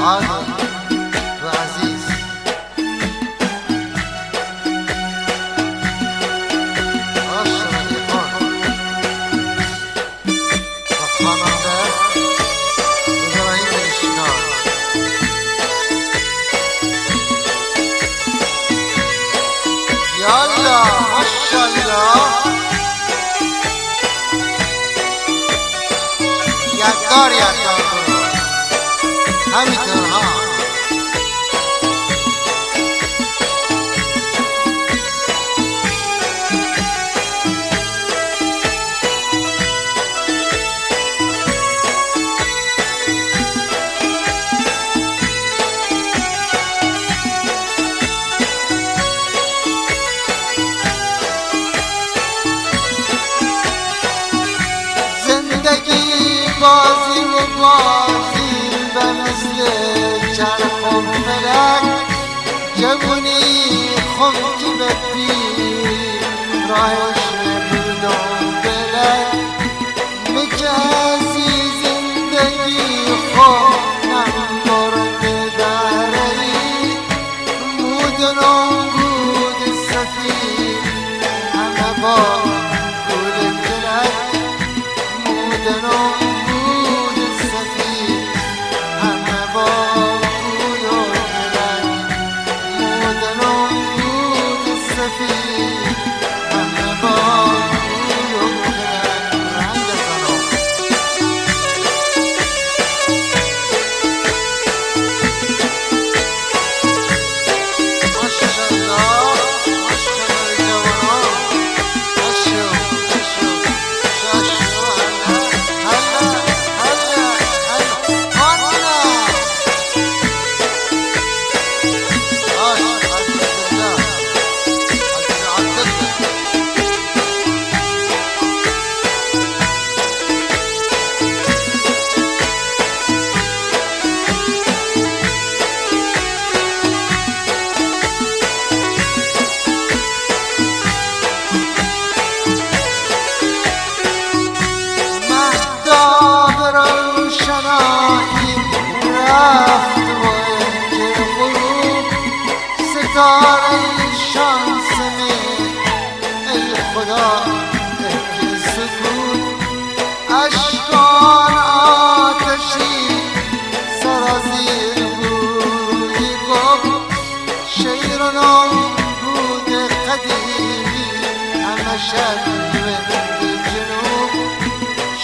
عادل وعزيز. أشرف إخوان وخاننده إبراهيم الإشكال. يلا ما شاء الله یادگار برو همینطور ها. بازی و بازی به مثل چرخ و فلک، جوونی خم که به پیر راهش نبود و بلک. میگه ازی زندگی خود نمبرد داری، مودنم بود سفید همه با گل دلک. مودنم ستاره شانس من ای خدا که سکوت، اشکان آتشی سرازیر بوی گفت. شیر و نام بود قدیمی همه شرق جنوب.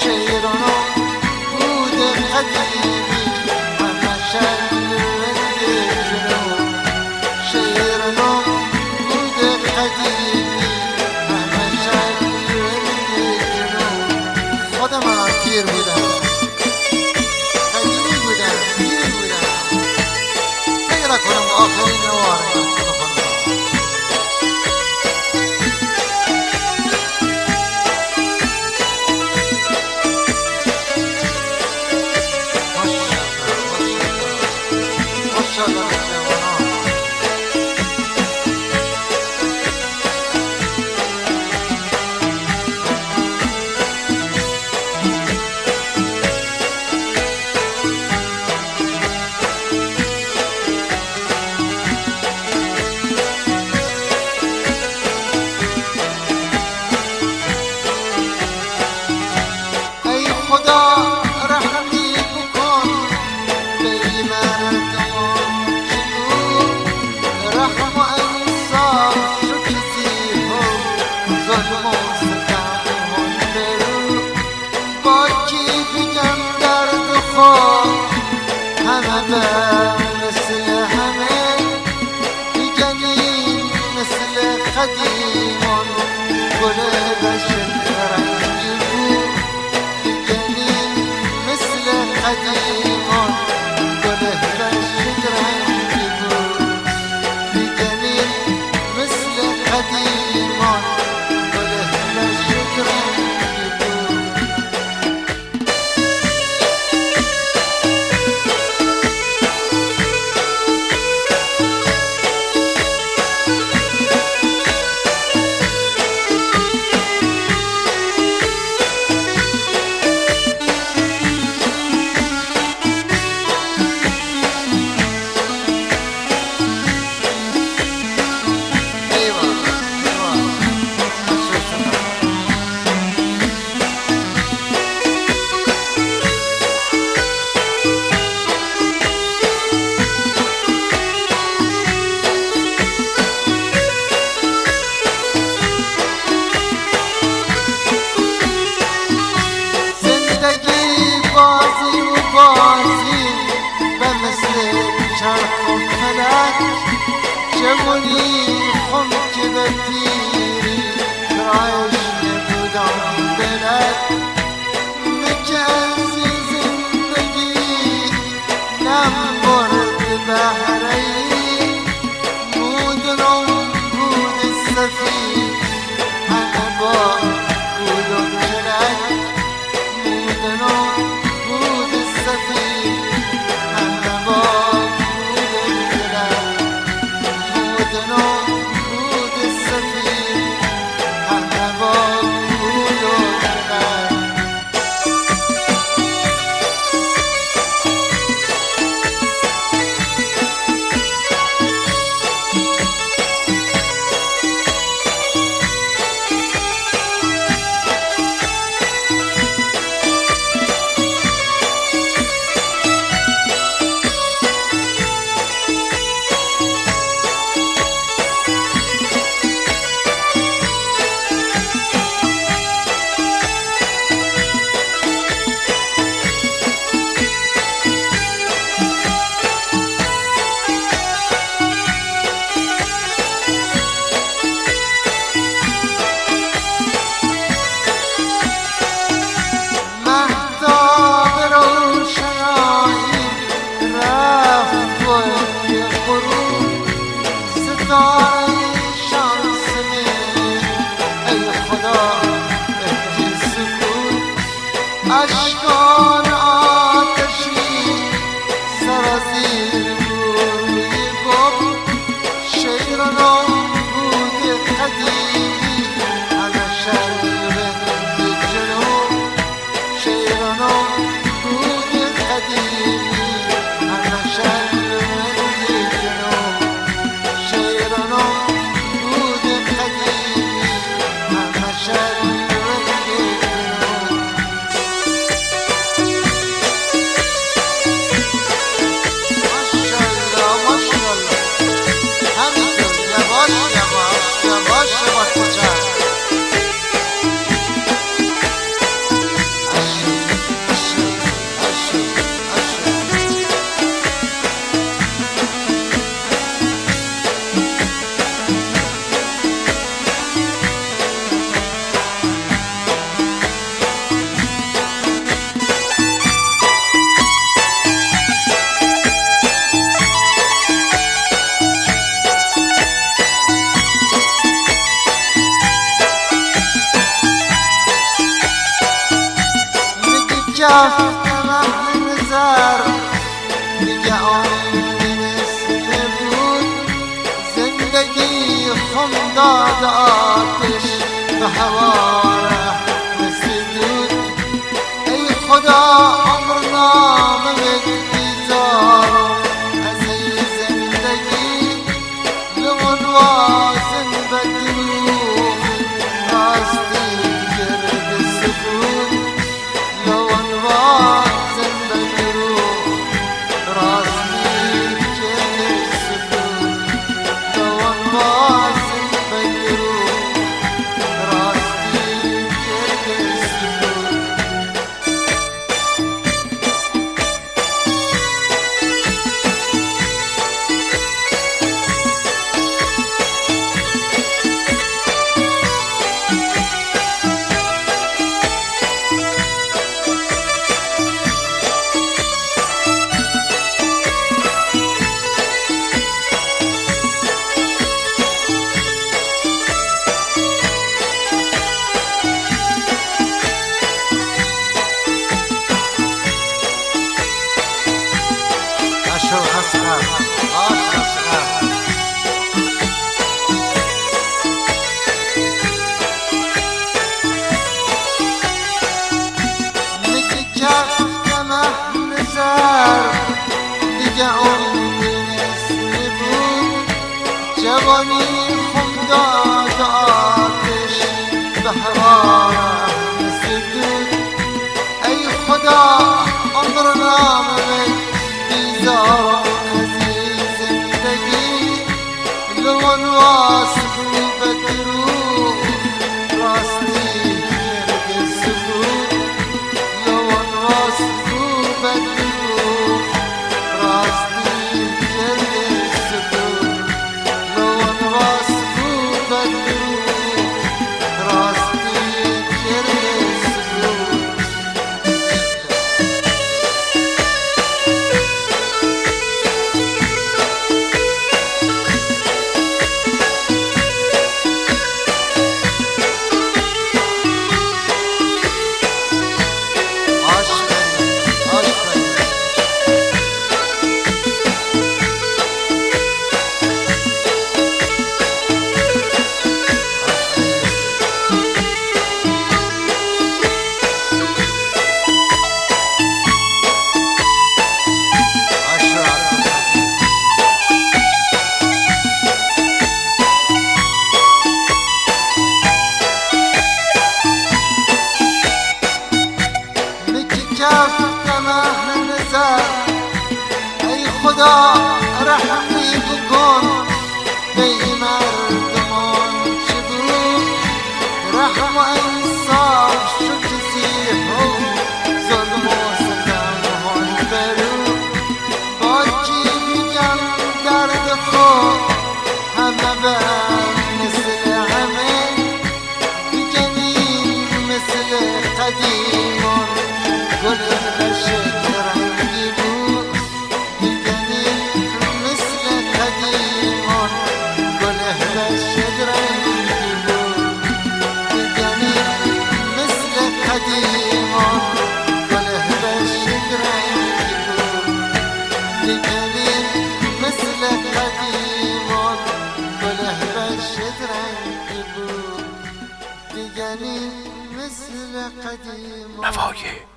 شیر و نام بود قدیمی همه شرق پیر بودم، قدیمی بودم، پیر بودم. فکر کنم آخرین نوارم ماشاءالله جوانان. مثل همه میگنیم مثل قدیمان، گل بشر رنگی بود. میگنیم مثل قدیمان، گل بشر رنگی بود. میگنیم مثل قدیمان، گل زهره‌ای بودنم بود سفید همه با بودم جلد بودنم بود سفید همه با بودم جلد بودنم بود سفید همه با بودم جلد اشکان آتشی سرازیر روی گل شیرانم بود قدیمی همه شربت جنوب شیرانم بود قدیمی همه شربت جنوب شیرانم بود قدیمی همه شربت جفتم اهل نظر دیگه آینه بود زندگی خم داد آتش به هوا مثل دود ای خدا عمر نامه بیزارم از ای زندگی لمن وازن بدروخ راستی گرد سفود لون وازن بدروخ راستی جل سفود لون وازن بدروخ راستی جل سفود رحم و انصاف شد جزیه ظلم و ستم های برو با چی بگم درد خود همه بر مثل همه بگنین مثل قدیمان گل بشت رنگی بود بگنین مثل قدیمان گل بشت رنگی بود بگنین مثل قدیمان گل بشت رنگی بود بگنین مثل قدیمان گل بشت رنگی بود دیگری مثل قدیمان.